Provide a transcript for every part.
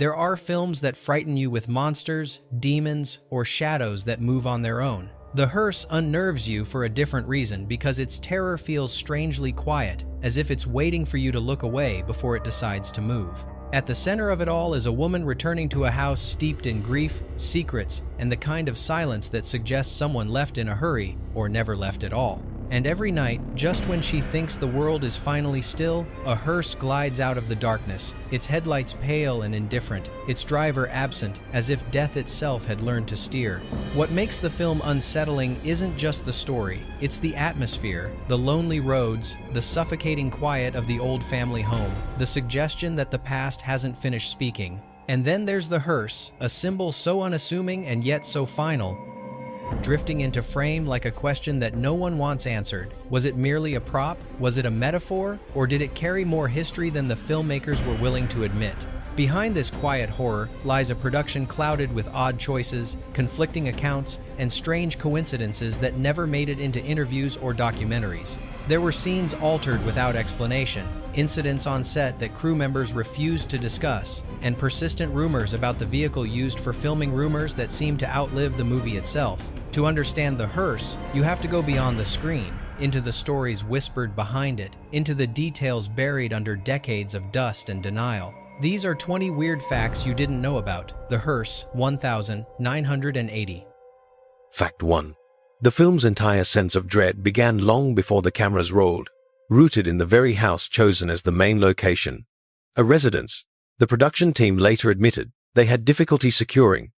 There are films that frighten you with monsters, demons, or shadows that move on their own. The Hearse unnerves you for a different reason because its terror feels strangely quiet, as if it's waiting for you to look away before it decides to move. At the center of it all is a woman returning to a house steeped in grief, secrets, and the kind of silence that suggests someone left in a hurry or never left at all. And every night, just when she thinks the world is finally still, a hearse glides out of the darkness, its headlights pale and indifferent, its driver absent, as if death itself had learned to steer. What makes the film unsettling isn't just the story, it's the atmosphere, the lonely roads, the suffocating quiet of the old family home, the suggestion that the past hasn't finished speaking. And then there's the hearse, a symbol so unassuming and yet so final, drifting into frame like a question that no one wants answered. Was it merely a prop? Was it a metaphor? Or did it carry more history than the filmmakers were willing to admit? Behind this quiet horror lies a production clouded with odd choices, conflicting accounts, and strange coincidences that never made it into interviews or documentaries. There were scenes altered without explanation, incidents on set that crew members refused to discuss, and persistent rumors about the vehicle used for filming, rumors that seemed to outlive the movie itself. To understand the Hearse, you have to go beyond the screen, into the stories whispered behind it, into the details buried under decades of dust and denial. These are 20 weird facts you didn't know about. The Hearse, 1980. Fact 1. The film's entire sense of dread began long before the cameras rolled, rooted in the very house chosen as the main location. A residence, the production team later admitted they had difficulty securing,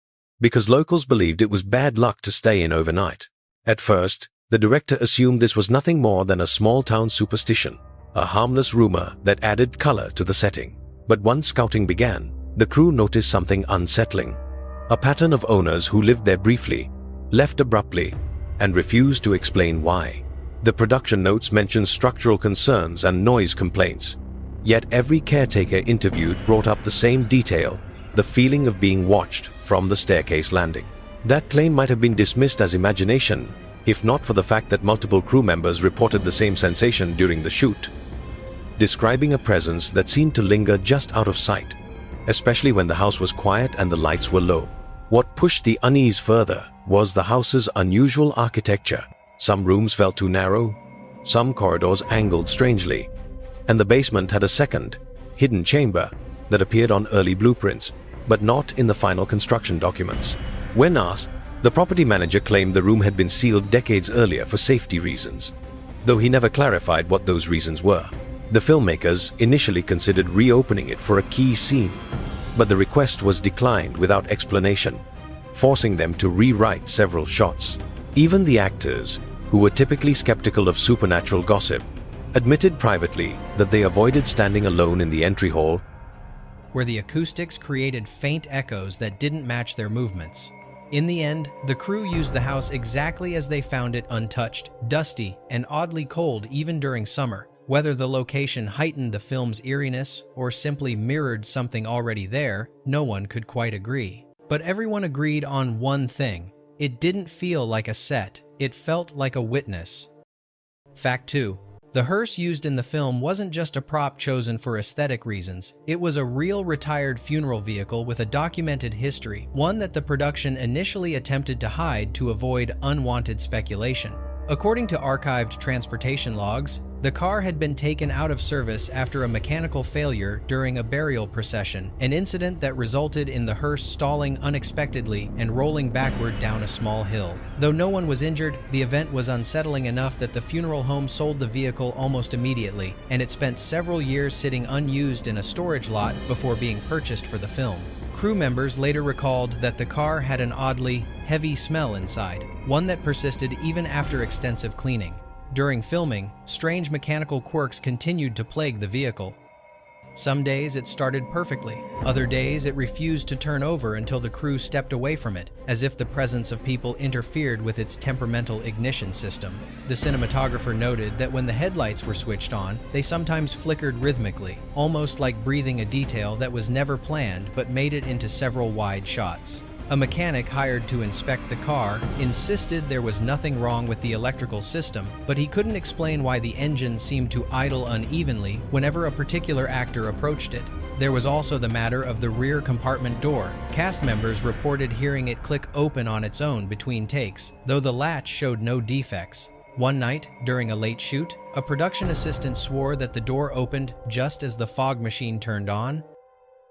because locals believed it was bad luck to stay in overnight. At first, the director assumed this was nothing more than a small-town superstition, a harmless rumor that added color to the setting. But once scouting began, the crew noticed something unsettling. A pattern of owners who lived there briefly, left abruptly, and refused to explain why. The production notes mentioned structural concerns and noise complaints. Yet every caretaker interviewed brought up the same detail, the feeling of being watched from the staircase landing. That claim might have been dismissed as imagination, if not for the fact that multiple crew members reported the same sensation during the shoot, describing a presence that seemed to linger just out of sight, especially when the house was quiet and the lights were low. What pushed the unease further was the house's unusual architecture. Some rooms felt too narrow, some corridors angled strangely, and the basement had a second, hidden chamber that appeared on early blueprints, but not in the final construction documents. When asked, the property manager claimed the room had been sealed decades earlier for safety reasons, though he never clarified what those reasons were. The filmmakers initially considered reopening it for a key scene, but the request was declined without explanation, forcing them to rewrite several shots. Even the actors, who were typically skeptical of supernatural gossip, admitted privately that they avoided standing alone in the entry hall, where the acoustics created faint echoes that didn't match their movements. In the end, the crew used the house exactly as they found it, untouched, dusty, and oddly cold even during summer. Whether the location heightened the film's eeriness or simply mirrored something already there, no one could quite agree. But everyone agreed on one thing: it didn't feel like a set, it felt like a witness. Fact 2. The hearse used in the film wasn't just a prop chosen for aesthetic reasons. It was a real retired funeral vehicle with a documented history, one that the production initially attempted to hide to avoid unwanted speculation. According to archived transportation logs, the car had been taken out of service after a mechanical failure during a burial procession, an incident that resulted in the hearse stalling unexpectedly and rolling backward down a small hill. Though no one was injured, the event was unsettling enough that the funeral home sold the vehicle almost immediately, and it spent several years sitting unused in a storage lot before being purchased for the film. Crew members later recalled that the car had an oddly heavy smell inside, one that persisted even after extensive cleaning. During filming, strange mechanical quirks continued to plague the vehicle. Some days it started perfectly. Other days it refused to turn over until the crew stepped away from it, as if the presence of people interfered with its temperamental ignition system. The cinematographer noted that when the headlights were switched on, they sometimes flickered rhythmically, almost like breathing a detail that was never planned but made it into several wide shots. A mechanic hired to inspect the car insisted there was nothing wrong with the electrical system, but he couldn't explain why the engine seemed to idle unevenly whenever a particular actor approached it. There was also the matter of the rear compartment door. Cast members reported hearing it click open on its own between takes, though the latch showed no defects. One night, during a late shoot, a production assistant swore that the door opened just as the fog machine turned on,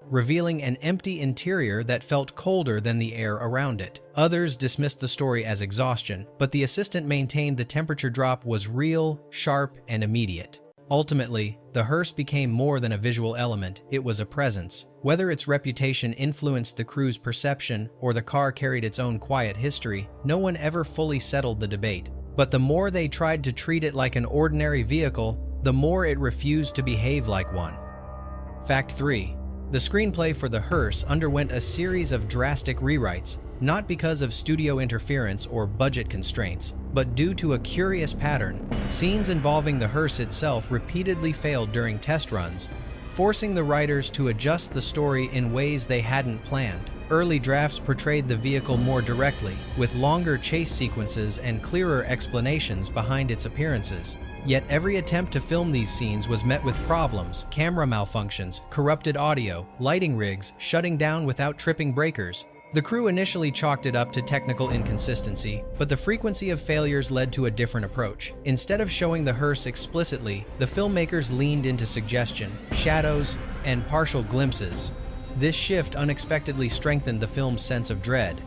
revealing an empty interior that felt colder than the air around it. Others dismissed the story as exhaustion, but the assistant maintained the temperature drop was real, sharp, and immediate. Ultimately, the hearse became more than a visual element, it was a presence. Whether its reputation influenced the crew's perception or the car carried its own quiet history, no one ever fully settled the debate. But the more they tried to treat it like an ordinary vehicle, the more it refused to behave like one. Fact 3. The screenplay for the Hearse underwent a series of drastic rewrites, not because of studio interference or budget constraints, but due to a curious pattern. Scenes involving the Hearse itself repeatedly failed during test runs, forcing the writers to adjust the story in ways they hadn't planned. Early drafts portrayed the vehicle more directly, with longer chase sequences and clearer explanations behind its appearances. Yet every attempt to film these scenes was met with problems, camera malfunctions, corrupted audio, lighting rigs shutting down without tripping breakers. The crew initially chalked it up to technical inconsistency, but the frequency of failures led to a different approach. Instead of showing the hearse explicitly, the filmmakers leaned into suggestion, shadows, and partial glimpses. This shift unexpectedly strengthened the film's sense of dread.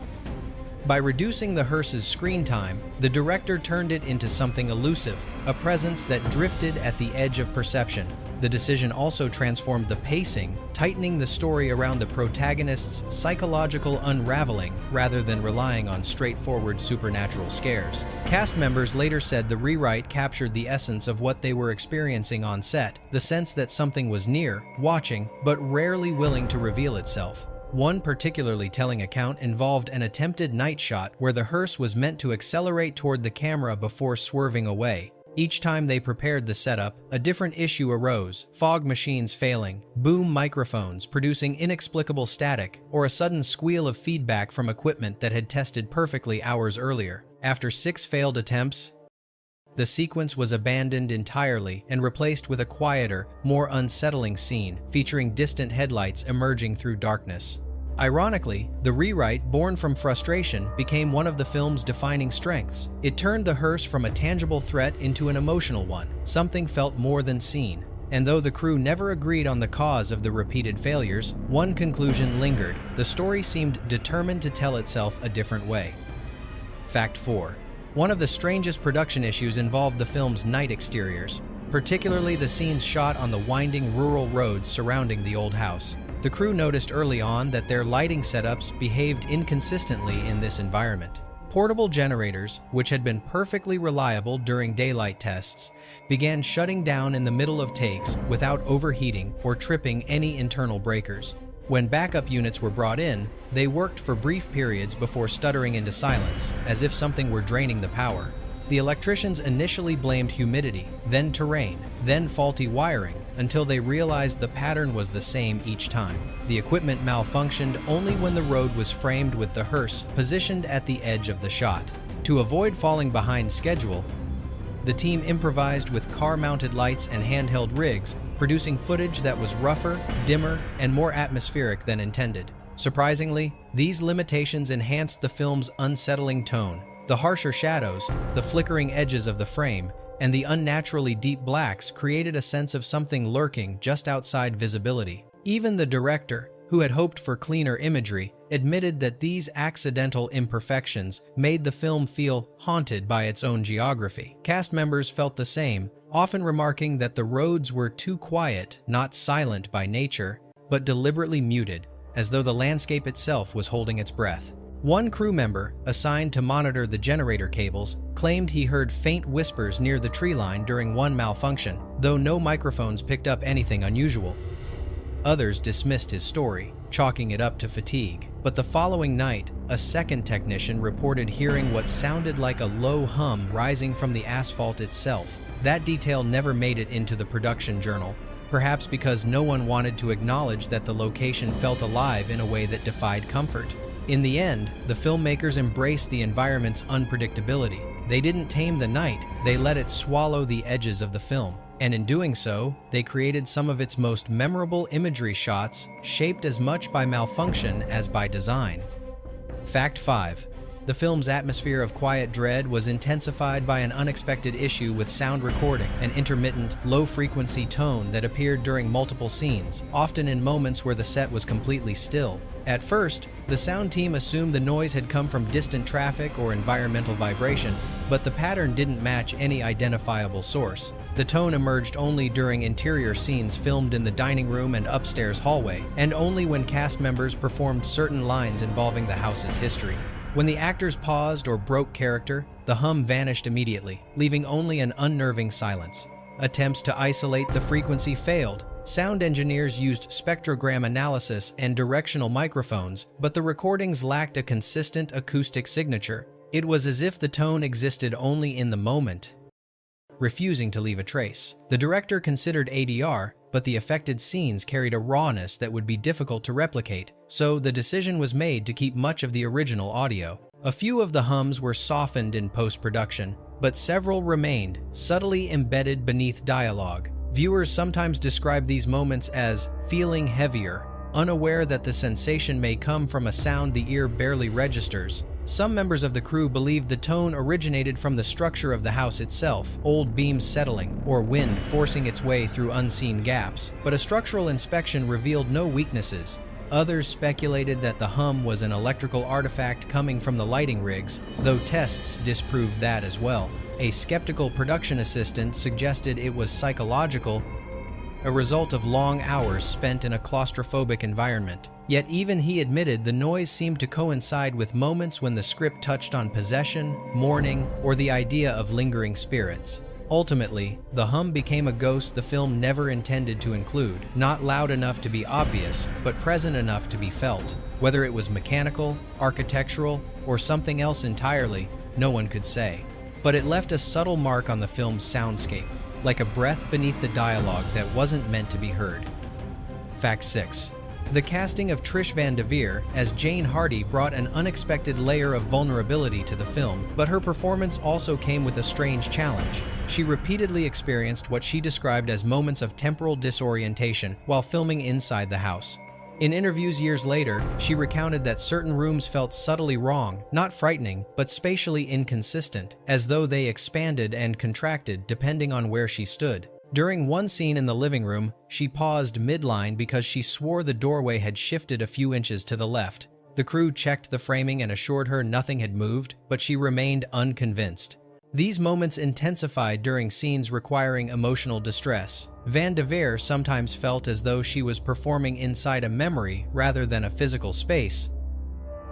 By reducing the hearse's screen time, the director turned it into something elusive, a presence that drifted at the edge of perception. The decision also transformed the pacing, tightening the story around the protagonist's psychological unraveling rather than relying on straightforward supernatural scares. Cast members later said the rewrite captured the essence of what they were experiencing on set, the sense that something was near, watching, but rarely willing to reveal itself. One particularly telling account involved an attempted night shot where the hearse was meant to accelerate toward the camera before swerving away. Each time they prepared the setup, a different issue arose: fog machines failing, boom microphones producing inexplicable static, or a sudden squeal of feedback from equipment that had tested perfectly hours earlier. After 6 failed attempts, the sequence was abandoned entirely and replaced with a quieter, more unsettling scene featuring distant headlights emerging through darkness. Ironically, the rewrite, born from frustration, became one of the film's defining strengths. It turned the hearse from a tangible threat into an emotional one, something felt more than seen. And though the crew never agreed on the cause of the repeated failures, one conclusion lingered: the story seemed determined to tell itself a different way. Fact 4. One of the strangest production issues involved the film's night exteriors, particularly the scenes shot on the winding rural roads surrounding the old house. The crew noticed early on that their lighting setups behaved inconsistently in this environment. Portable generators, which had been perfectly reliable during daylight tests, began shutting down in the middle of takes without overheating or tripping any internal breakers. When backup units were brought in, they worked for brief periods before stuttering into silence, as if something were draining the power. The electricians initially blamed humidity, then terrain, then faulty wiring, until they realized the pattern was the same each time. The equipment malfunctioned only when the road was framed with the hearse positioned at the edge of the shot. To avoid falling behind schedule, the team improvised with car-mounted lights and handheld rigs, producing footage that was rougher, dimmer, and more atmospheric than intended. Surprisingly, these limitations enhanced the film's unsettling tone. The harsher shadows, the flickering edges of the frame, and the unnaturally deep blacks created a sense of something lurking just outside visibility. Even the director, who had hoped for cleaner imagery, admitted that these accidental imperfections made the film feel haunted by its own geography. Cast members felt the same, often remarking that the roads were too quiet, not silent by nature, but deliberately muted, as though the landscape itself was holding its breath. One crew member, assigned to monitor the generator cables, claimed he heard faint whispers near the tree line during one malfunction, though no microphones picked up anything unusual. Others dismissed his story, chalking it up to fatigue. But the following night, a second technician reported hearing what sounded like a low hum rising from the asphalt itself. That detail never made it into the production journal, perhaps because no one wanted to acknowledge that the location felt alive in a way that defied comfort. In the end, the filmmakers embraced the environment's unpredictability. They didn't tame the night, they let it swallow the edges of the film. And in doing so, they created some of its most memorable imagery shots, shaped as much by malfunction as by design. Fact 5. The film's atmosphere of quiet dread was intensified by an unexpected issue with sound recording, an intermittent, low-frequency tone that appeared during multiple scenes, often in moments where the set was completely still. At first, the sound team assumed the noise had come from distant traffic or environmental vibration, but the pattern didn't match any identifiable source. The tone emerged only during interior scenes filmed in the dining room and upstairs hallway, and only when cast members performed certain lines involving the house's history. When the actors paused or broke character, the hum vanished immediately, leaving only an unnerving silence. Attempts to isolate the frequency failed. Sound engineers used spectrogram analysis and directional microphones, but the recordings lacked a consistent acoustic signature. It was as if the tone existed only in the moment, refusing to leave a trace. The director considered ADR, but the affected scenes carried a rawness that would be difficult to replicate, so the decision was made to keep much of the original audio. A few of the hums were softened in post-production, but several remained, subtly embedded beneath dialogue. Viewers sometimes describe these moments as feeling heavier, unaware that the sensation may come from a sound the ear barely registers. Some members of the crew believed the tone originated from the structure of the house itself, old beams settling, or wind forcing its way through unseen gaps, but a structural inspection revealed no weaknesses. Others speculated that the hum was an electrical artifact coming from the lighting rigs, though tests disproved that as well. A skeptical production assistant suggested it was psychological, a result of long hours spent in a claustrophobic environment. Yet even he admitted the noise seemed to coincide with moments when the script touched on possession, mourning, or the idea of lingering spirits. Ultimately, the hum became a ghost the film never intended to include, not loud enough to be obvious, but present enough to be felt. Whether it was mechanical, architectural, or something else entirely, no one could say. But it left a subtle mark on the film's soundscape, like a breath beneath the dialogue that wasn't meant to be heard. Fact 6. The casting of Trish Van Devere as Jane Hardy brought an unexpected layer of vulnerability to the film, but her performance also came with a strange challenge. She repeatedly experienced what she described as moments of temporal disorientation while filming inside the house. In interviews years later, she recounted that certain rooms felt subtly wrong, not frightening, but spatially inconsistent, as though they expanded and contracted depending on where she stood. During one scene in the living room, she paused midline because she swore the doorway had shifted a few inches to the left. The crew checked the framing and assured her nothing had moved, but she remained unconvinced. These moments intensified during scenes requiring emotional distress. Van Devere sometimes felt as though she was performing inside a memory rather than a physical space,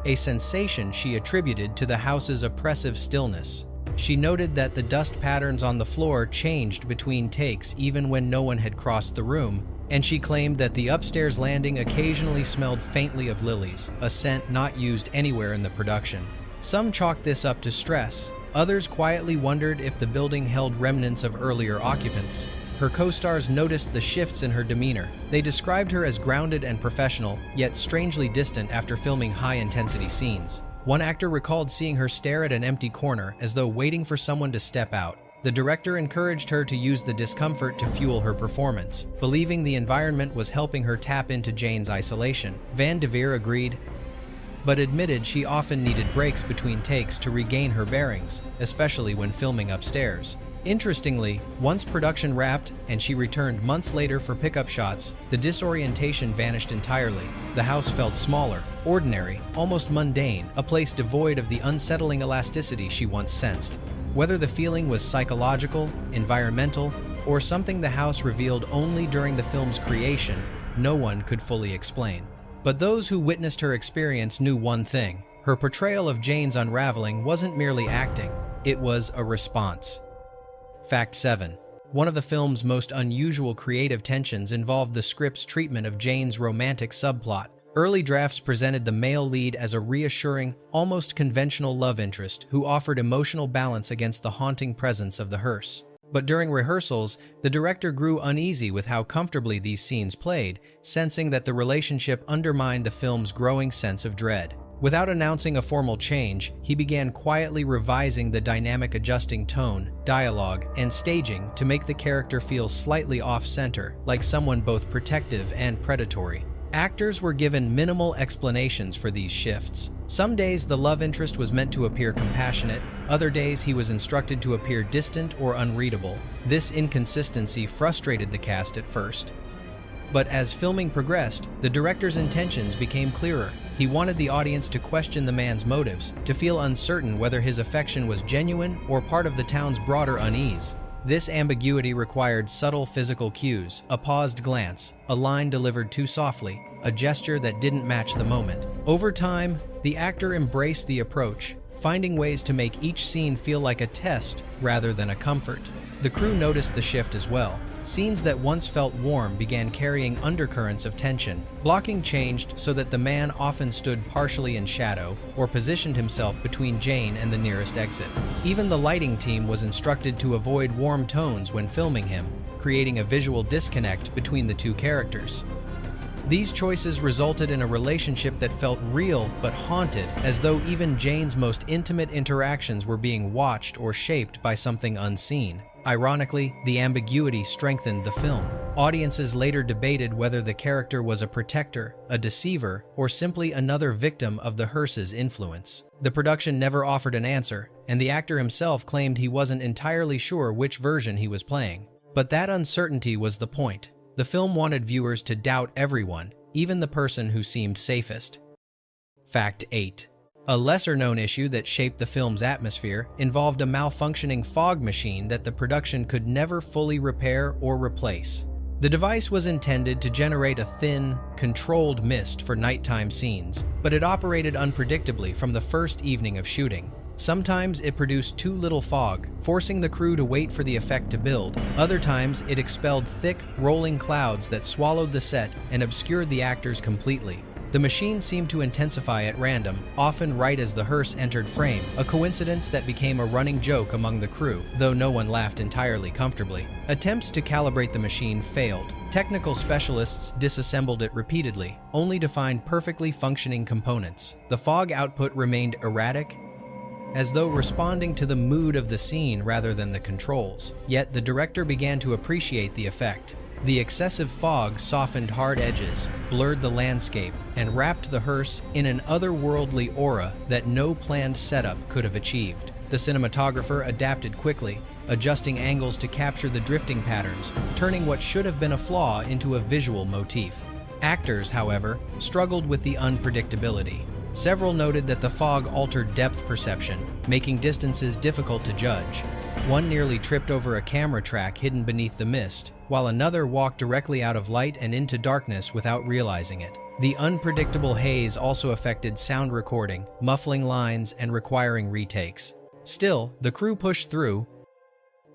a sensation she attributed to the house's oppressive stillness. She noted that the dust patterns on the floor changed between takes even when no one had crossed the room, and she claimed that the upstairs landing occasionally smelled faintly of lilies, a scent not used anywhere in the production. Some chalked this up to stress. Others quietly wondered if the building held remnants of earlier occupants. Her co-stars noticed the shifts in her demeanor. They described her as grounded and professional, yet strangely distant after filming high-intensity scenes. One actor recalled seeing her stare at an empty corner as though waiting for someone to step out. The director encouraged her to use the discomfort to fuel her performance, believing the environment was helping her tap into Jane's isolation. Van Devere agreed, but admitted she often needed breaks between takes to regain her bearings, especially when filming upstairs. Interestingly, once production wrapped and she returned months later for pickup shots, the disorientation vanished entirely. The house felt smaller, ordinary, almost mundane, a place devoid of the unsettling elasticity she once sensed. Whether the feeling was psychological, environmental, or something the house revealed only during the film's creation, no one could fully explain. But those who witnessed her experience knew one thing: her portrayal of Jane's unraveling wasn't merely acting, it was a response. Fact 7. One of the film's most unusual creative tensions involved the script's treatment of Jane's romantic subplot. Early drafts presented the male lead as a reassuring, almost conventional love interest who offered emotional balance against the haunting presence of the hearse. But during rehearsals, the director grew uneasy with how comfortably these scenes played, sensing that the relationship undermined the film's growing sense of dread. Without announcing a formal change, he began quietly revising the dynamic, adjusting tone, dialogue, and staging to make the character feel slightly off-center, like someone both protective and predatory. Actors were given minimal explanations for these shifts. Some days the love interest was meant to appear compassionate, other days he was instructed to appear distant or unreadable. This inconsistency frustrated the cast at first. But as filming progressed, the director's intentions became clearer. He wanted the audience to question the man's motives, to feel uncertain whether his affection was genuine or part of the town's broader unease. This ambiguity required subtle physical cues, a paused glance, a line delivered too softly, a gesture that didn't match the moment. Over time, the actor embraced the approach, finding ways to make each scene feel like a test rather than a comfort. The crew noticed the shift as well. Scenes that once felt warm began carrying undercurrents of tension. Blocking changed so that the man often stood partially in shadow or positioned himself between Jane and the nearest exit. Even the lighting team was instructed to avoid warm tones when filming him, creating a visual disconnect between the two characters. These choices resulted in a relationship that felt real but haunted, as though even Jane's most intimate interactions were being watched or shaped by something unseen. Ironically, the ambiguity strengthened the film. Audiences later debated whether the character was a protector, a deceiver, or simply another victim of the Hearse's influence. The production never offered an answer, and the actor himself claimed he wasn't entirely sure which version he was playing. But that uncertainty was the point. The film wanted viewers to doubt everyone, even the person who seemed safest. Fact 8. A lesser-known issue that shaped the film's atmosphere involved a malfunctioning fog machine that the production could never fully repair or replace. The device was intended to generate a thin, controlled mist for nighttime scenes, but it operated unpredictably from the first evening of shooting. Sometimes it produced too little fog, forcing the crew to wait for the effect to build. Other times, it expelled thick, rolling clouds that swallowed the set and obscured the actors completely. The machine seemed to intensify at random, often right as the hearse entered frame, a coincidence that became a running joke among the crew, though no one laughed entirely comfortably. Attempts to calibrate the machine failed. Technical specialists disassembled it repeatedly, only to find perfectly functioning components. The fog output remained erratic, as though responding to the mood of the scene rather than the controls. Yet the director began to appreciate the effect. The excessive fog softened hard edges, blurred the landscape, and wrapped the hearse in an otherworldly aura that no planned setup could have achieved. The cinematographer adapted quickly, adjusting angles to capture the drifting patterns, turning what should have been a flaw into a visual motif. Actors, however, struggled with the unpredictability. Several noted that the fog altered depth perception, making distances difficult to judge. One nearly tripped over a camera track hidden beneath the mist, while another walked directly out of light and into darkness without realizing it. The unpredictable haze also affected sound recording, muffling lines and requiring retakes. Still, the crew pushed through,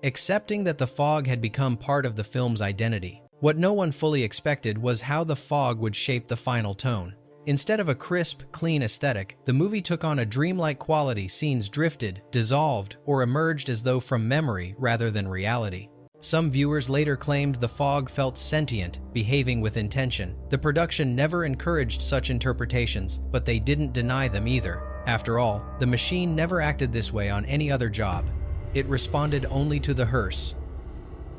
accepting that the fog had become part of the film's identity. What no one fully expected was how the fog would shape the final tone. Instead of a crisp, clean aesthetic, the movie took on a dreamlike quality. Scenes drifted, dissolved, or emerged as though from memory rather than reality. Some viewers later claimed the fog felt sentient, behaving with intention. The production never encouraged such interpretations, but they didn't deny them either. After all, the machine never acted this way on any other job. It responded only to the hearse.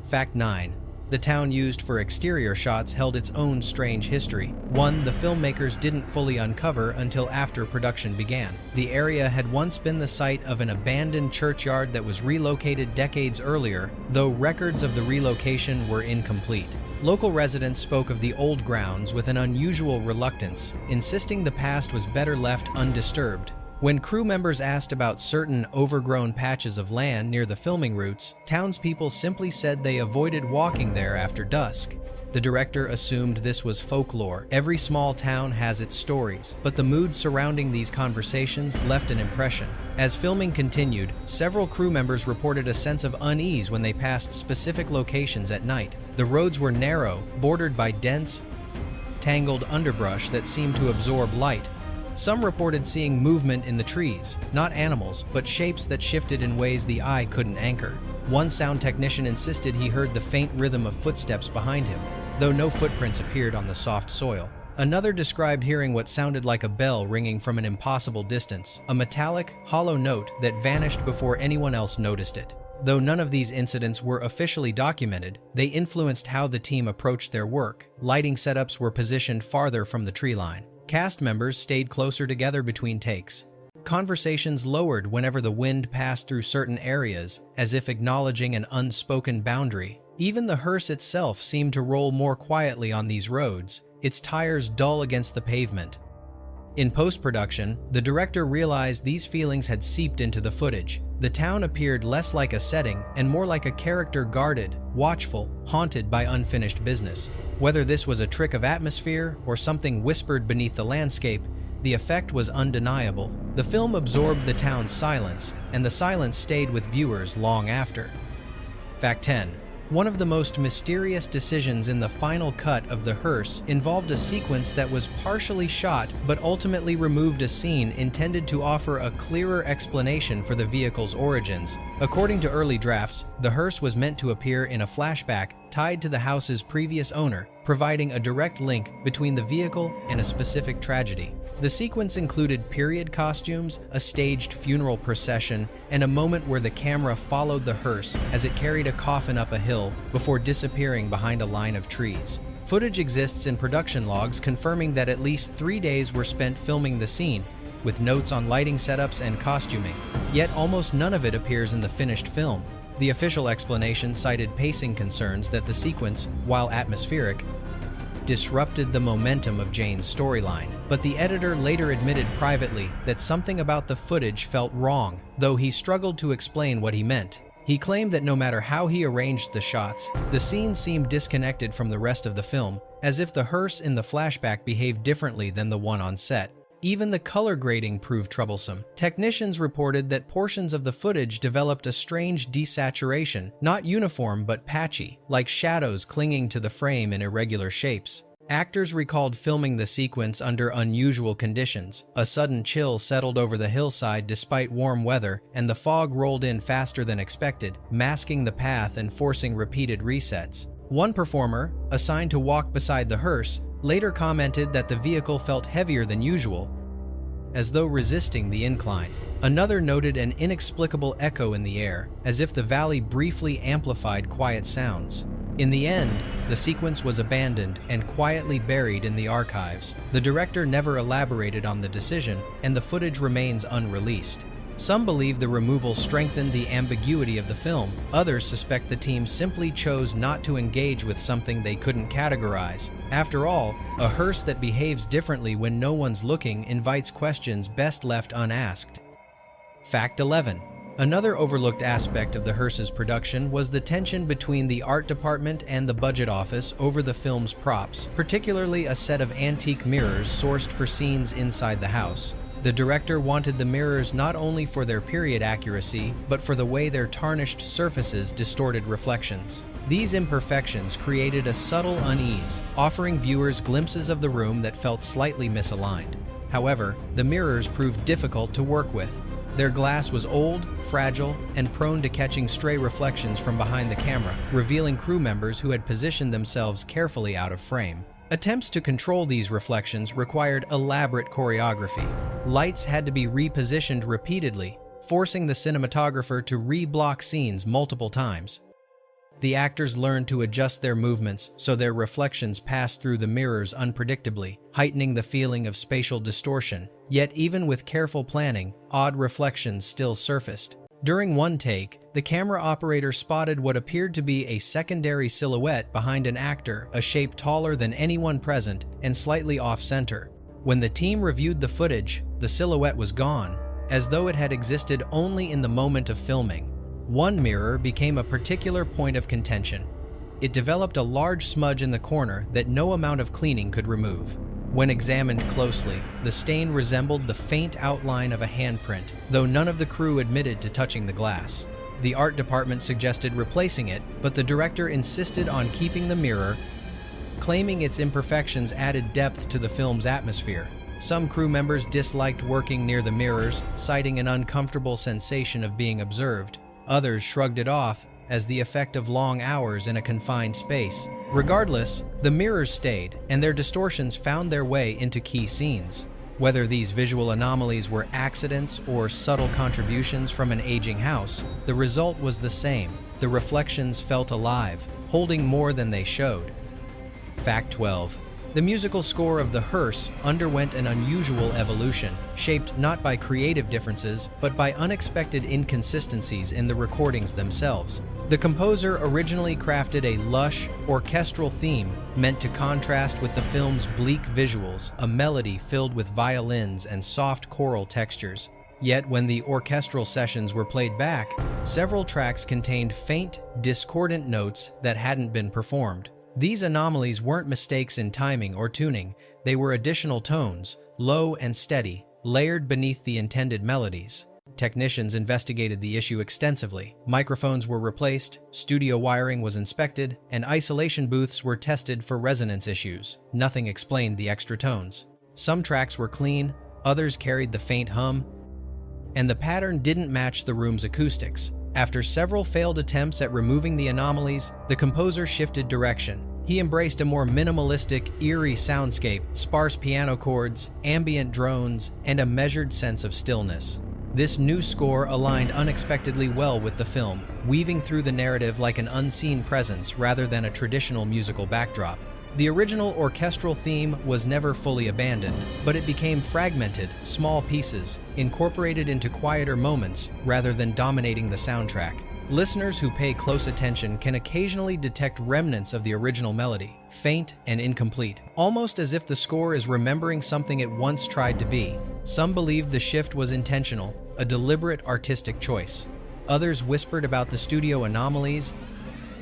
Fact 9. The town used for exterior shots held its own strange history, one the filmmakers didn't fully uncover until after production began. The area had once been the site of an abandoned churchyard that was relocated decades earlier, though records of the relocation were incomplete. Local residents spoke of the old grounds with an unusual reluctance, insisting the past was better left undisturbed. When crew members asked about certain overgrown patches of land near the filming routes, townspeople simply said they avoided walking there after dusk. The director assumed this was folklore. Every small town has its stories, but the mood surrounding these conversations left an impression. As filming continued, several crew members reported a sense of unease when they passed specific locations at night. The roads were narrow, bordered by dense, tangled underbrush that seemed to absorb light. Some reported seeing movement in the trees, not animals, but shapes that shifted in ways the eye couldn't anchor. One sound technician insisted he heard the faint rhythm of footsteps behind him, though no footprints appeared on the soft soil. Another described hearing what sounded like a bell ringing from an impossible distance, a metallic, hollow note that vanished before anyone else noticed it. Though none of these incidents were officially documented, they influenced how the team approached their work. Lighting setups were positioned farther from the tree line. Cast members stayed closer together between takes. Conversations lowered whenever the wind passed through certain areas, as if acknowledging an unspoken boundary. Even the hearse itself seemed to roll more quietly on these roads, its tires dull against the pavement. In post-production, the director realized these feelings had seeped into the footage. The town appeared less like a setting and more like a character guarded, watchful, haunted by unfinished business. Whether this was a trick of atmosphere or something whispered beneath the landscape, the effect was undeniable. The film absorbed the town's silence, and the silence stayed with viewers long after. Fact 10. One of the most mysterious decisions in the final cut of The Hearse involved a sequence that was partially shot but ultimately removed a scene intended to offer a clearer explanation for the vehicle's origins. According to early drafts, the hearse was meant to appear in a flashback tied to the house's previous owner, providing a direct link between the vehicle and a specific tragedy. The sequence included period costumes, a staged funeral procession, and a moment where the camera followed the hearse as it carried a coffin up a hill before disappearing behind a line of trees. Footage exists in production logs confirming that at least 3 days were spent filming the scene, with notes on lighting setups and costuming. Yet almost none of it appears in the finished film. The official explanation cited pacing concerns that the sequence, while atmospheric, disrupted the momentum of Jane's storyline, but the editor later admitted privately that something about the footage felt wrong, though he struggled to explain what he meant. He claimed that no matter how he arranged the shots, the scene seemed disconnected from the rest of the film, as if the hearse in the flashback behaved differently than the one on set. Even the color grading proved troublesome. Technicians reported that portions of the footage developed a strange desaturation, not uniform but patchy, like shadows clinging to the frame in irregular shapes. Actors recalled filming the sequence under unusual conditions. A sudden chill settled over the hillside despite warm weather, and the fog rolled in faster than expected, masking the path and forcing repeated resets. One performer, assigned to walk beside the hearse, later commented that the vehicle felt heavier than usual, as though resisting the incline. Another noted an inexplicable echo in the air, as if the valley briefly amplified quiet sounds. In the end, the sequence was abandoned and quietly buried in the archives. The director never elaborated on the decision, and the footage remains unreleased. Some believe the removal strengthened the ambiguity of the film. Others suspect the team simply chose not to engage with something they couldn't categorize. After all, a hearse that behaves differently when no one's looking invites questions best left unasked. Fact 11. Another overlooked aspect of the hearse's production was the tension between the art department and the budget office over the film's props, particularly a set of antique mirrors sourced for scenes inside the house. The director wanted the mirrors not only for their period accuracy, but for the way their tarnished surfaces distorted reflections. These imperfections created a subtle unease, offering viewers glimpses of the room that felt slightly misaligned. However, the mirrors proved difficult to work with. Their glass was old, fragile, and prone to catching stray reflections from behind the camera, revealing crew members who had positioned themselves carefully out of frame. Attempts to control these reflections required elaborate choreography. Lights had to be repositioned repeatedly, forcing the cinematographer to re-block scenes multiple times. The actors learned to adjust their movements so their reflections passed through the mirrors unpredictably, heightening the feeling of spatial distortion. Yet even with careful planning, odd reflections still surfaced. During one take, the camera operator spotted what appeared to be a secondary silhouette behind an actor, a shape taller than anyone present and slightly off-center. When the team reviewed the footage, the silhouette was gone, as though it had existed only in the moment of filming. One mirror became a particular point of contention. It developed a large smudge in the corner that no amount of cleaning could remove. When examined closely, the stain resembled the faint outline of a handprint, though none of the crew admitted to touching the glass. The art department suggested replacing it, but the director insisted on keeping the mirror, claiming its imperfections added depth to the film's atmosphere. Some crew members disliked working near the mirrors, citing an uncomfortable sensation of being observed. Others shrugged it off, as the effect of long hours in a confined space. Regardless, the mirrors stayed, and their distortions found their way into key scenes. Whether these visual anomalies were accidents or subtle contributions from an aging house, the result was the same. The reflections felt alive, holding more than they showed. Fact 12. The musical score of the Hearse underwent an unusual evolution, shaped not by creative differences, but by unexpected inconsistencies in the recordings themselves. The composer originally crafted a lush, orchestral theme meant to contrast with the film's bleak visuals, a melody filled with violins and soft choral textures. Yet when the orchestral sessions were played back, several tracks contained faint, discordant notes that hadn't been performed. These anomalies weren't mistakes in timing or tuning, they were additional tones, low and steady, layered beneath the intended melodies. Technicians investigated the issue extensively. Microphones were replaced, studio wiring was inspected, and isolation booths were tested for resonance issues. Nothing explained the extra tones. Some tracks were clean, others carried the faint hum, and the pattern didn't match the room's acoustics. After several failed attempts at removing the anomalies, the composer shifted direction. He embraced a more minimalistic, eerie soundscape, sparse piano chords, ambient drones, and a measured sense of stillness. This new score aligned unexpectedly well with the film, weaving through the narrative like an unseen presence rather than a traditional musical backdrop. The original orchestral theme was never fully abandoned, but it became fragmented, small pieces, incorporated into quieter moments rather than dominating the soundtrack. Listeners who pay close attention can occasionally detect remnants of the original melody, faint and incomplete, almost as if the score is remembering something it once tried to be. Some believed the shift was intentional, a deliberate artistic choice. Others whispered about the studio anomalies,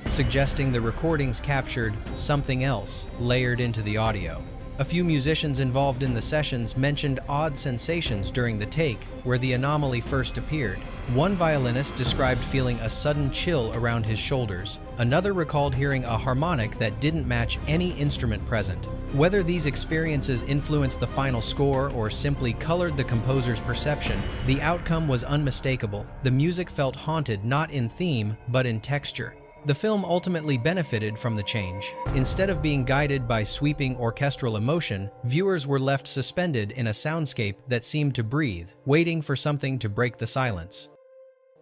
suggesting the recordings captured something else layered into the audio. A few musicians involved in the sessions mentioned odd sensations during the take where the anomaly first appeared. One violinist described feeling a sudden chill around his shoulders. Another recalled hearing a harmonic that didn't match any instrument present. Whether these experiences influenced the final score or simply colored the composer's perception, the outcome was unmistakable. The music felt haunted not in theme, but in texture. The film ultimately benefited from the change. Instead of being guided by sweeping orchestral emotion, viewers were left suspended in a soundscape that seemed to breathe, waiting for something to break the silence.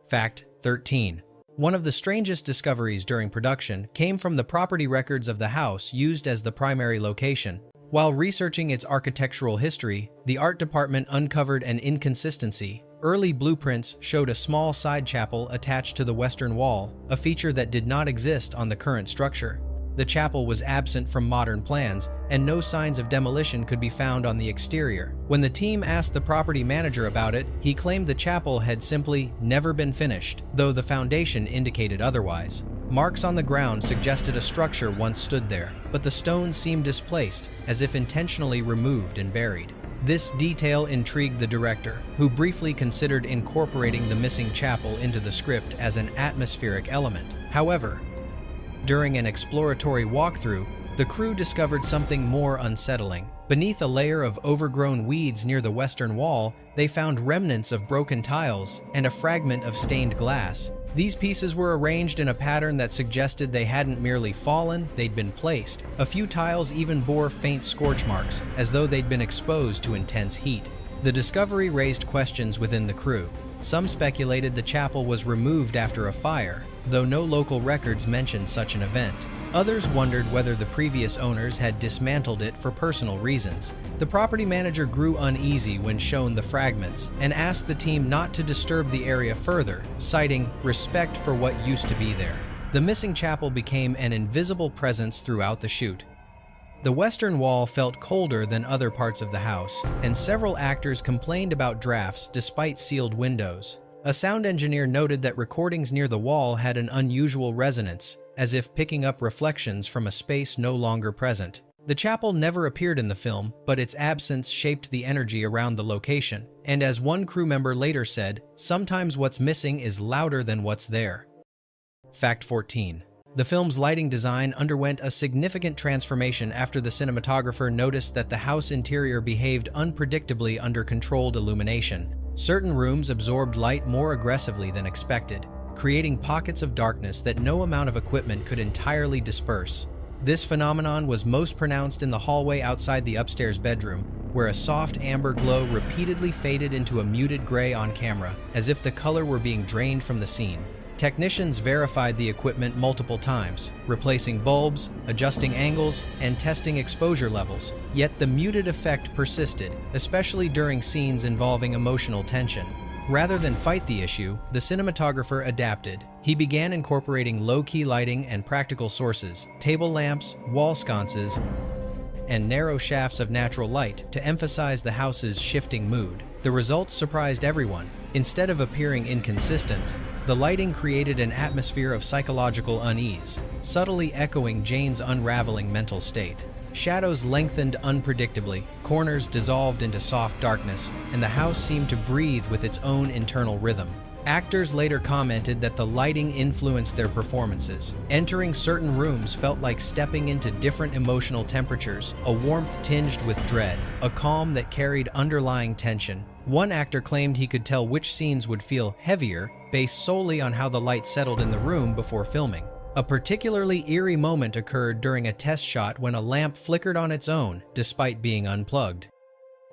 Fact 13. One of the strangest discoveries during production came from the property records of the house used as the primary location. While researching its architectural history, the art department uncovered an inconsistency. Early blueprints showed a small side chapel attached to the western wall, a feature that did not exist on the current structure. The chapel was absent from modern plans, and no signs of demolition could be found on the exterior. When the team asked the property manager about it, he claimed the chapel had simply never been finished, though the foundation indicated otherwise. Marks on the ground suggested a structure once stood there, but the stones seemed displaced, as if intentionally removed and buried. This detail intrigued the director, who briefly considered incorporating the missing chapel into the script as an atmospheric element. However, during an exploratory walkthrough, the crew discovered something more unsettling. Beneath a layer of overgrown weeds near the western wall, they found remnants of broken tiles and a fragment of stained glass. These pieces were arranged in a pattern that suggested they hadn't merely fallen, they'd been placed. A few tiles even bore faint scorch marks, as though they'd been exposed to intense heat. The discovery raised questions within the crew. Some speculated the chapel was removed after a fire, though no local records mentioned such an event. Others wondered whether the previous owners had dismantled it for personal reasons. The property manager grew uneasy when shown the fragments and asked the team not to disturb the area further, citing respect for what used to be there. The missing chapel became an invisible presence throughout the shoot. The western wall felt colder than other parts of the house, and several actors complained about drafts despite sealed windows. A sound engineer noted that recordings near the wall had an unusual resonance, as if picking up reflections from a space no longer present. The chapel never appeared in the film, but its absence shaped the energy around the location. And as one crew member later said, sometimes what's missing is louder than what's there. Fact 14. The film's lighting design underwent a significant transformation after the cinematographer noticed that the house interior behaved unpredictably under controlled illumination. Certain rooms absorbed light more aggressively than expected. creating pockets of darkness that no amount of equipment could entirely disperse. This phenomenon was most pronounced in the hallway outside the upstairs bedroom, where a soft amber glow repeatedly faded into a muted gray on camera, as if the color were being drained from the scene. Technicians verified the equipment multiple times, replacing bulbs, adjusting angles, and testing exposure levels. Yet the muted effect persisted, especially during scenes involving emotional tension. Rather than fight the issue, the cinematographer adapted. He began incorporating low-key lighting and practical sources, table lamps, wall sconces, and narrow shafts of natural light to emphasize the house's shifting mood. The results surprised everyone. Instead of appearing inconsistent, the lighting created an atmosphere of psychological unease, subtly echoing Jane's unraveling mental state. Shadows lengthened unpredictably, corners dissolved into soft darkness, and the house seemed to breathe with its own internal rhythm. Actors later commented that the lighting influenced their performances. Entering certain rooms felt like stepping into different emotional temperatures, a warmth tinged with dread, a calm that carried underlying tension. One actor claimed he could tell which scenes would feel heavier based solely on how the light settled in the room before filming. A particularly eerie moment occurred during a test shot when a lamp flickered on its own, despite being unplugged.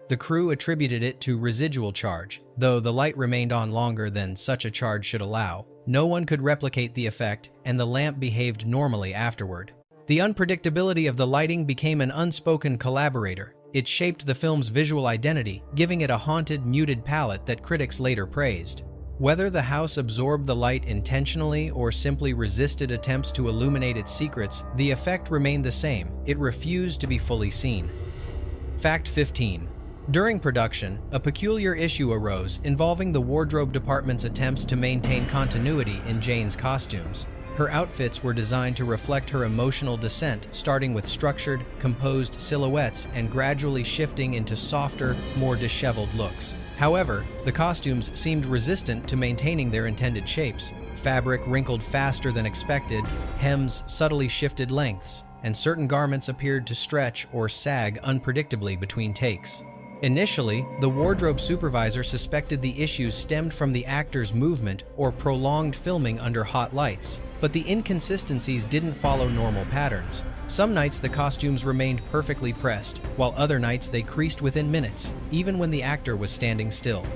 The crew attributed it to residual charge, though the light remained on longer than such a charge should allow. No one could replicate the effect, and the lamp behaved normally afterward. The unpredictability of the lighting became an unspoken collaborator. It shaped the film's visual identity, giving it a haunted, muted palette that critics later praised. Whether the house absorbed the light intentionally or simply resisted attempts to illuminate its secrets, the effect remained the same. It refused to be fully seen. Fact 15. During production, a peculiar issue arose involving the wardrobe department's attempts to maintain continuity in Jane's costumes. Her outfits were designed to reflect her emotional descent, starting with structured, composed silhouettes and gradually shifting into softer, more disheveled looks. However, the costumes seemed resistant to maintaining their intended shapes. Fabric wrinkled faster than expected, hems subtly shifted lengths, and certain garments appeared to stretch or sag unpredictably between takes. Initially, the wardrobe supervisor suspected the issues stemmed from the actor's movement or prolonged filming under hot lights, but the inconsistencies didn't follow normal patterns. Some nights the costumes remained perfectly pressed, while other nights they creased within minutes, even when the actor was standing still.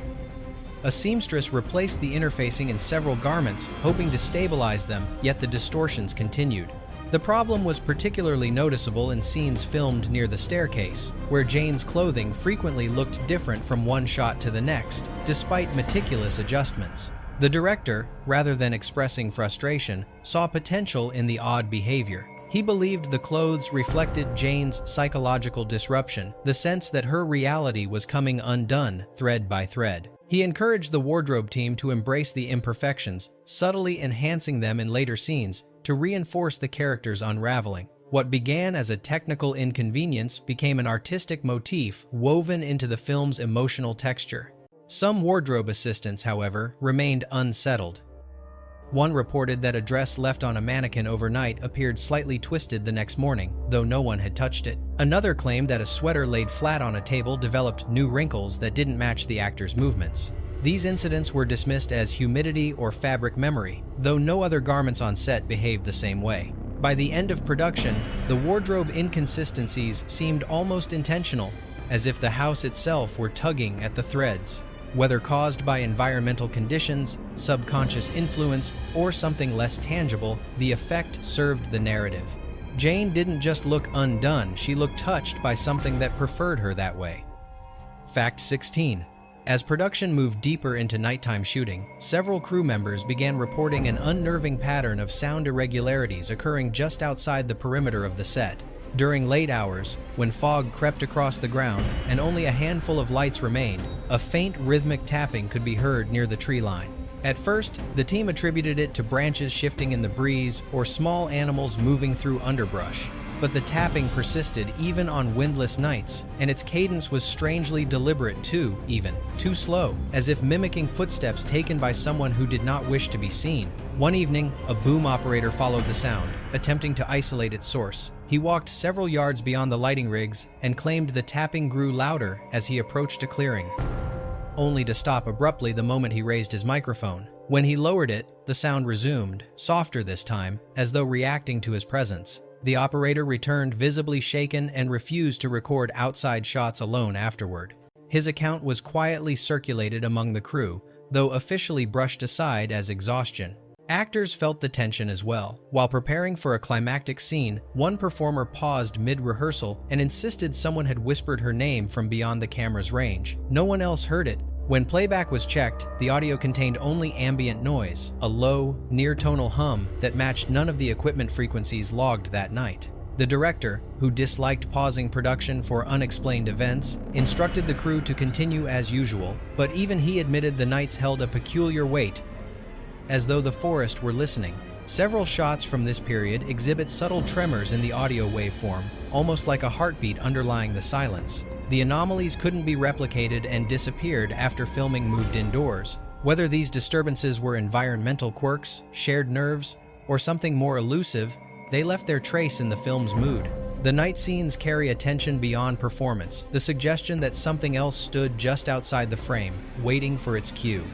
A seamstress replaced the interfacing in several garments, hoping to stabilize them, yet the distortions continued. The problem was particularly noticeable in scenes filmed near the staircase, where Jane's clothing frequently looked different from one shot to the next, despite meticulous adjustments. The director, rather than expressing frustration, saw potential in the odd behavior. He believed the clothes reflected Jane's psychological disruption, the sense that her reality was coming undone thread by thread. He encouraged the wardrobe team to embrace the imperfections, subtly enhancing them in later scenes to reinforce the character's unraveling. What began as a technical inconvenience became an artistic motif woven into the film's emotional texture. Some wardrobe assistants, however, remained unsettled. One reported that a dress left on a mannequin overnight appeared slightly twisted the next morning, though no one had touched it. Another claimed that a sweater laid flat on a table developed new wrinkles that didn't match the actor's movements. These incidents were dismissed as humidity or fabric memory, though no other garments on set behaved the same way. By the end of production, the wardrobe inconsistencies seemed almost intentional, as if the house itself were tugging at the threads. Whether caused by environmental conditions, subconscious influence, or something less tangible, the effect served the narrative. Jane didn't just look undone, she looked touched by something that preferred her that way. Fact 16. As production moved deeper into nighttime shooting, several crew members began reporting an unnerving pattern of sound irregularities occurring just outside the perimeter of the set. During late hours, when fog crept across the ground and only a handful of lights remained, a faint rhythmic tapping could be heard near the tree line. At first, the team attributed it to branches shifting in the breeze or small animals moving through underbrush. But the tapping persisted even on windless nights, and its cadence was strangely deliberate too slow, as if mimicking footsteps taken by someone who did not wish to be seen. One evening, a boom operator followed the sound, attempting to isolate its source. He walked several yards beyond the lighting rigs and claimed the tapping grew louder as he approached a clearing. only to stop abruptly the moment he raised his microphone. When he lowered it, the sound resumed, softer this time, as though reacting to his presence. The operator returned visibly shaken and refused to record outside shots alone afterward. His account was quietly circulated among the crew, though officially brushed aside as exhaustion. Actors felt the tension as well. While preparing for a climactic scene, one performer paused mid-rehearsal and insisted someone had whispered her name from beyond the camera's range. No one else heard it. When playback was checked, the audio contained only ambient noise, a low, near-tonal hum that matched none of the equipment frequencies logged that night. The director, who disliked pausing production for unexplained events, instructed the crew to continue as usual, but even he admitted the nights held a peculiar weight, as though the forest were listening. Several shots from this period exhibit subtle tremors in the audio waveform, almost like a heartbeat underlying the silence. The anomalies couldn't be replicated and disappeared after filming moved indoors. Whether these disturbances were environmental quirks, shared nerves, or something more elusive, they left their trace in the film's mood. The night scenes carry a tension beyond performance, the suggestion that something else stood just outside the frame, waiting for its cue.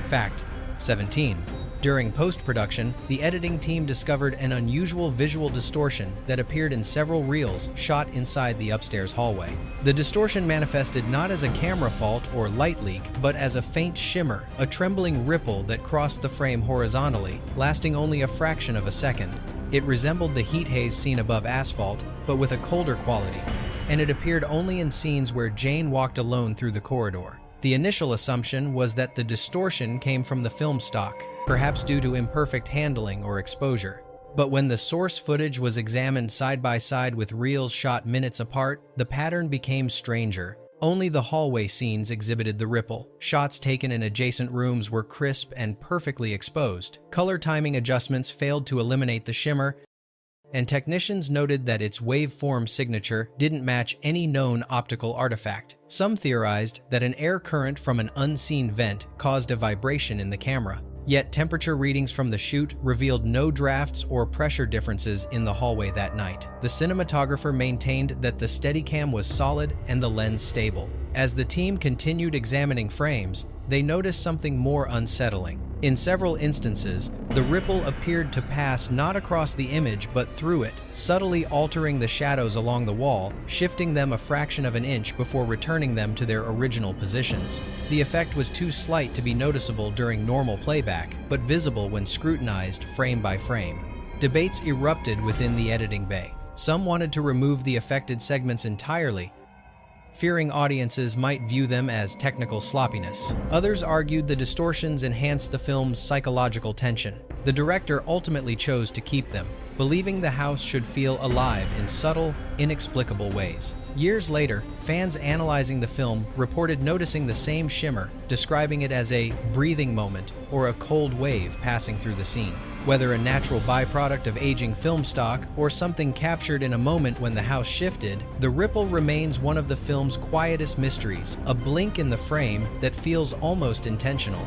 Fact 17. During post-production, the editing team discovered an unusual visual distortion that appeared in several reels shot inside the upstairs hallway. The distortion manifested not as a camera fault or light leak, but as a faint shimmer, a trembling ripple that crossed the frame horizontally, lasting only a fraction of a second. It resembled the heat haze seen above asphalt, but with a colder quality, and it appeared only in scenes where Jane walked alone through the corridor. The initial assumption was that the distortion came from the film stock, perhaps due to imperfect handling or exposure. But when the source footage was examined side by side with reels shot minutes apart, the pattern became stranger. Only the hallway scenes exhibited the ripple. Shots taken in adjacent rooms were crisp and perfectly exposed. Color timing adjustments failed to eliminate the shimmer, and technicians noted that its waveform signature didn't match any known optical artifact. Some theorized that an air current from an unseen vent caused a vibration in the camera. Yet temperature readings from the shoot revealed no drafts or pressure differences in the hallway that night. The cinematographer maintained that the Steadicam was solid and the lens stable. As the team continued examining frames, they noticed something more unsettling. In several instances, the ripple appeared to pass not across the image but through it, subtly altering the shadows along the wall, shifting them a fraction of an inch before returning them to their original positions. The effect was too slight to be noticeable during normal playback, but visible when scrutinized frame by frame. Debates erupted within the editing bay. Some wanted to remove the affected segments entirely, fearing audiences might view them as technical sloppiness. Others argued the distortions enhanced the film's psychological tension. The director ultimately chose to keep them, believing the house should feel alive in subtle, inexplicable ways. Years later, fans analyzing the film reported noticing the same shimmer, describing it as a breathing moment or a cold wave passing through the scene. Whether a natural byproduct of aging film stock or something captured in a moment when the house shifted, the ripple remains one of the film's quietest mysteries, a blink in the frame that feels almost intentional.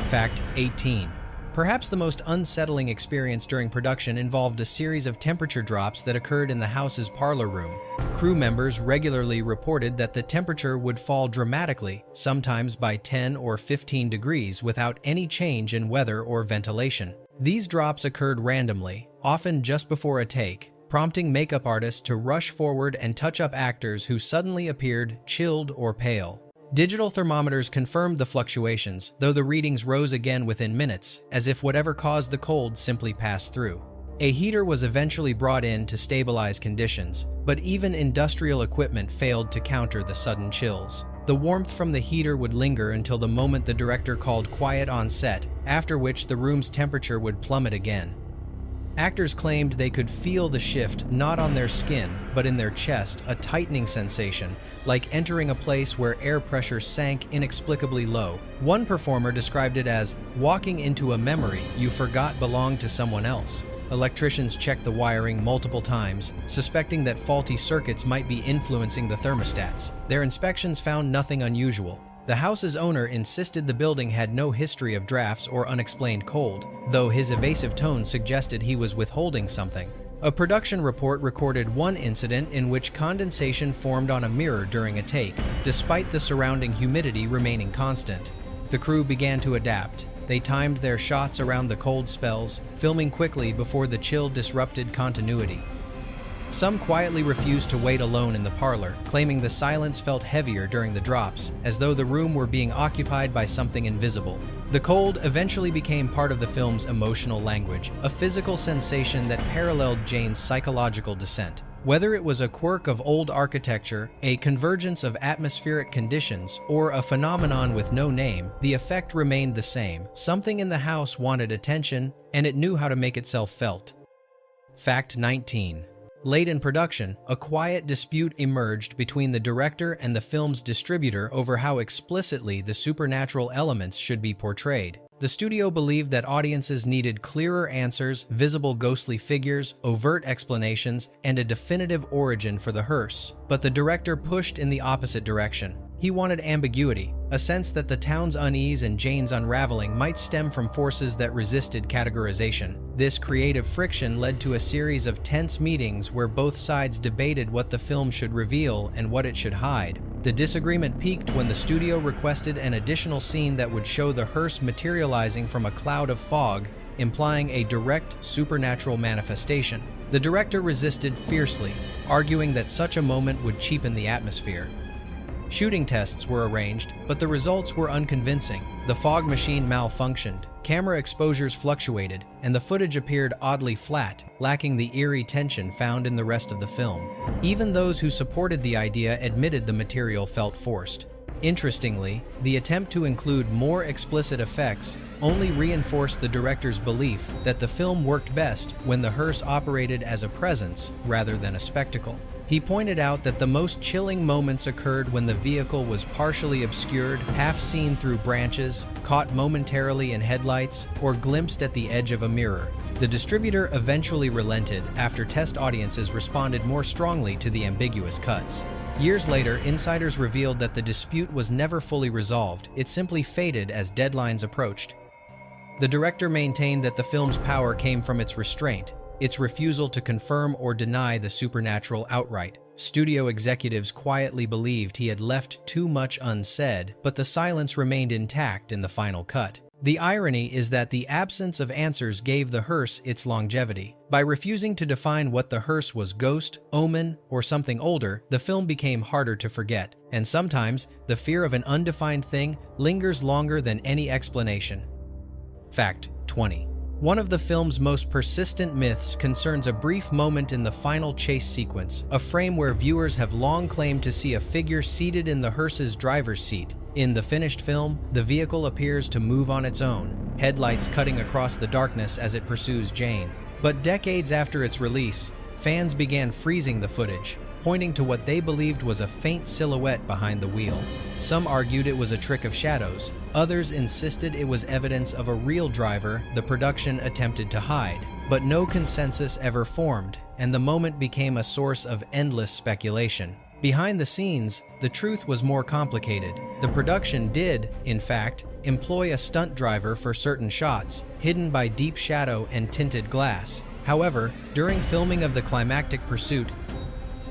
Fact 18. Perhaps the most unsettling experience during production involved a series of temperature drops that occurred in the house's parlor room. Crew members regularly reported that the temperature would fall dramatically, sometimes by 10 or 15 degrees without any change in weather or ventilation. These drops occurred randomly, often just before a take, prompting makeup artists to rush forward and touch up actors who suddenly appeared chilled or pale. Digital thermometers confirmed the fluctuations, though the readings rose again within minutes, as if whatever caused the cold simply passed through. A heater was eventually brought in to stabilize conditions, but even industrial equipment failed to counter the sudden chills. The warmth from the heater would linger until the moment the director called quiet on set, after which the room's temperature would plummet again. Actors claimed they could feel the shift not on their skin, but in their chest, a tightening sensation, like entering a place where air pressure sank inexplicably low. One performer described it as walking into a memory you forgot belonged to someone else. Electricians checked the wiring multiple times, suspecting that faulty circuits might be influencing the thermostats. Their inspections found nothing unusual. The house's owner insisted the building had no history of drafts or unexplained cold, though his evasive tone suggested he was withholding something. A production report recorded one incident in which condensation formed on a mirror during a take, despite the surrounding humidity remaining constant. The crew began to adapt. They timed their shots around the cold spells, filming quickly before the chill disrupted continuity. Some quietly refused to wait alone in the parlor, claiming the silence felt heavier during the drops, as though the room were being occupied by something invisible. The cold eventually became part of the film's emotional language, a physical sensation that paralleled Jane's psychological descent. Whether it was a quirk of old architecture, a convergence of atmospheric conditions, or a phenomenon with no name, the effect remained the same. Something in the house wanted attention, and it knew how to make itself felt. Fact 19. Late in production, a quiet dispute emerged between the director and the film's distributor over how explicitly the supernatural elements should be portrayed. The studio believed that audiences needed clearer answers, visible ghostly figures, overt explanations, and a definitive origin for the hearse. But the director pushed in the opposite direction. He wanted ambiguity, a sense that the town's unease and Jane's unraveling might stem from forces that resisted categorization. This creative friction led to a series of tense meetings where both sides debated what the film should reveal and what it should hide. The disagreement peaked when the studio requested an additional scene that would show the hearse materializing from a cloud of fog, implying a direct supernatural manifestation. The director resisted fiercely, arguing that such a moment would cheapen the atmosphere. Shooting tests were arranged, but the results were unconvincing. The fog machine malfunctioned, camera exposures fluctuated, and the footage appeared oddly flat, lacking the eerie tension found in the rest of the film. Even those who supported the idea admitted the material felt forced. Interestingly, the attempt to include more explicit effects only reinforced the director's belief that the film worked best when the hearse operated as a presence rather than a spectacle. He pointed out that the most chilling moments occurred when the vehicle was partially obscured, half seen through branches, caught momentarily in headlights, or glimpsed at the edge of a mirror. The distributor eventually relented after test audiences responded more strongly to the ambiguous cuts. Years later, insiders revealed that the dispute was never fully resolved. It simply faded as deadlines approached. The director maintained that the film's power came from its restraint, its refusal to confirm or deny the supernatural outright. Studio executives quietly believed he had left too much unsaid, but the silence remained intact in the final cut. The irony is that the absence of answers gave the hearse its longevity. By refusing to define what the hearse was, ghost, omen, or something older, the film became harder to forget. And sometimes, the fear of an undefined thing lingers longer than any explanation. Fact 20. One of the film's most persistent myths concerns a brief moment in the final chase sequence, a frame where viewers have long claimed to see a figure seated in the hearse's driver's seat. In the finished film, the vehicle appears to move on its own, headlights cutting across the darkness as it pursues Jane. But decades after its release, fans began freezing the footage, pointing to what they believed was a faint silhouette behind the wheel. Some argued it was a trick of shadows. Others insisted it was evidence of a real driver the production attempted to hide. But no consensus ever formed, and the moment became a source of endless speculation. Behind the scenes, the truth was more complicated. The production did, in fact, employ a stunt driver for certain shots, hidden by deep shadow and tinted glass. However, during filming of the climactic pursuit,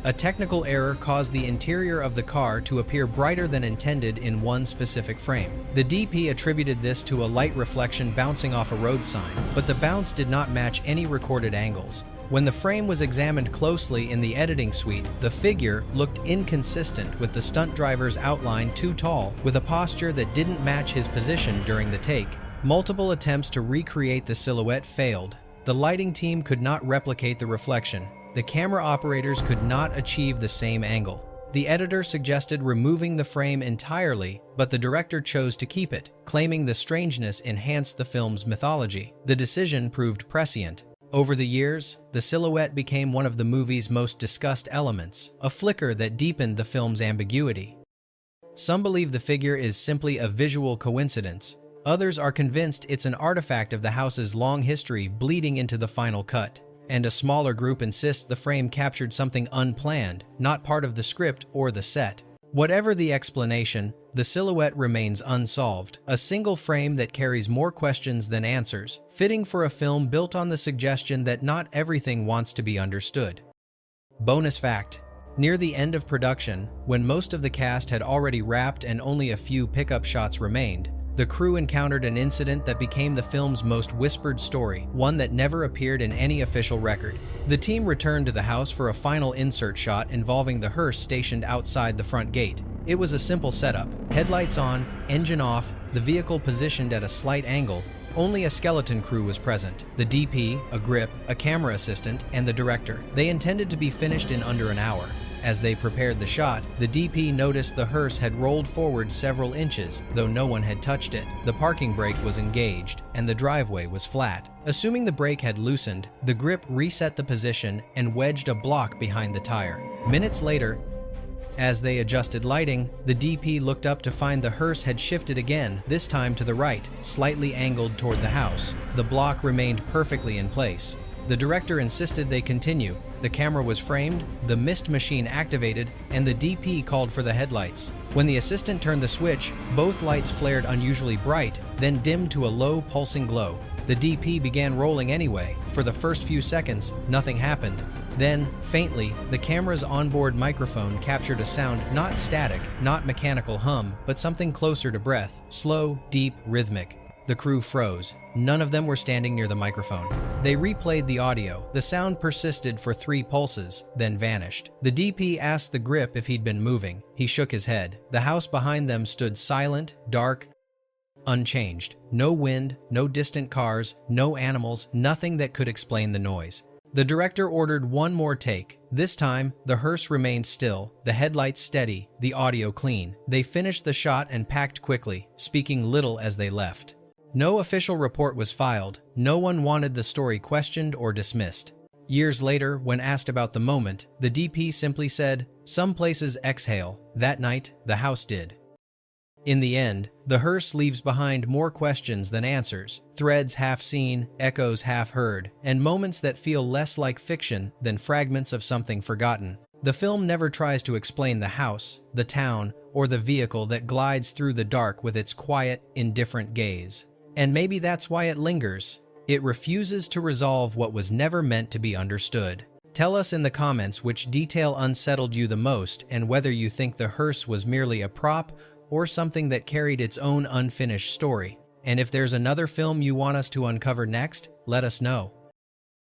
a technical error caused the interior of the car to appear brighter than intended in one specific frame. The DP attributed this to a light reflection bouncing off a road sign, but the bounce did not match any recorded angles. When the frame was examined closely in the editing suite, the figure looked inconsistent, with the stunt driver's outline too tall, with a posture that didn't match his position during the take. Multiple attempts to recreate the silhouette failed. The lighting team could not replicate the reflection. The camera operators could not achieve the same angle. The editor suggested removing the frame entirely, but the director chose to keep it, claiming the strangeness enhanced the film's mythology. The decision proved prescient. Over the years, the silhouette became one of the movie's most discussed elements, a flicker that deepened the film's ambiguity. Some believe the figure is simply a visual coincidence. Others are convinced it's an artifact of the house's long history bleeding into the final cut. And a smaller group insists the frame captured something unplanned, not part of the script or the set. Whatever the explanation, the silhouette remains unsolved, a single frame that carries more questions than answers, fitting for a film built on the suggestion that not everything wants to be understood. Bonus fact: near the end of production, when most of the cast had already wrapped and only a few pickup shots remained, the crew encountered an incident that became the film's most whispered story, one that never appeared in any official record. The team returned to the house for a final insert shot involving the hearse stationed outside the front gate. It was a simple setup: headlights on, engine off, the vehicle positioned at a slight angle. Only a skeleton crew was present: the DP, a grip, a camera assistant, and the director. They intended to be finished in under an hour. As they prepared the shot, the DP noticed the hearse had rolled forward several inches, though no one had touched it. The parking brake was engaged, and the driveway was flat. Assuming the brake had loosened, the grip reset the position and wedged a block behind the tire. Minutes later, as they adjusted lighting, the DP looked up to find the hearse had shifted again, this time to the right, slightly angled toward the house. The block remained perfectly in place. The director insisted they continue. The camera was framed, the mist machine activated, and the DP called for the headlights. When the assistant turned the switch, both lights flared unusually bright, then dimmed to a low, pulsing glow. The DP began rolling anyway. For the first few seconds, nothing happened. Then, faintly, the camera's onboard microphone captured a sound not static, not mechanical hum, but something closer to breath, slow, deep, rhythmic. The crew froze. None of them were standing near the microphone. They replayed the audio. The sound persisted for 3 pulses, then vanished. The DP asked the grip if he'd been moving. He shook his head. The house behind them stood silent, dark, unchanged. No wind, no distant cars, no animals, nothing that could explain the noise. The director ordered one more take. This time, the hearse remained still, the headlights steady, the audio clean. They finished the shot and packed quickly, speaking little as they left. No official report was filed. No one wanted the story questioned or dismissed. Years later, when asked about the moment, the DP simply said, "Some places exhale. That night, the house did." In the end, the hearse leaves behind more questions than answers, threads half seen, echoes half heard, and moments that feel less like fiction than fragments of something forgotten. The film never tries to explain the house, the town, or the vehicle that glides through the dark with its quiet, indifferent gaze. And maybe that's why it lingers. It refuses to resolve what was never meant to be understood. Tell us in the comments which detail unsettled you the most and whether you think the hearse was merely a prop or something that carried its own unfinished story. And if there's another film you want us to uncover next, let us know.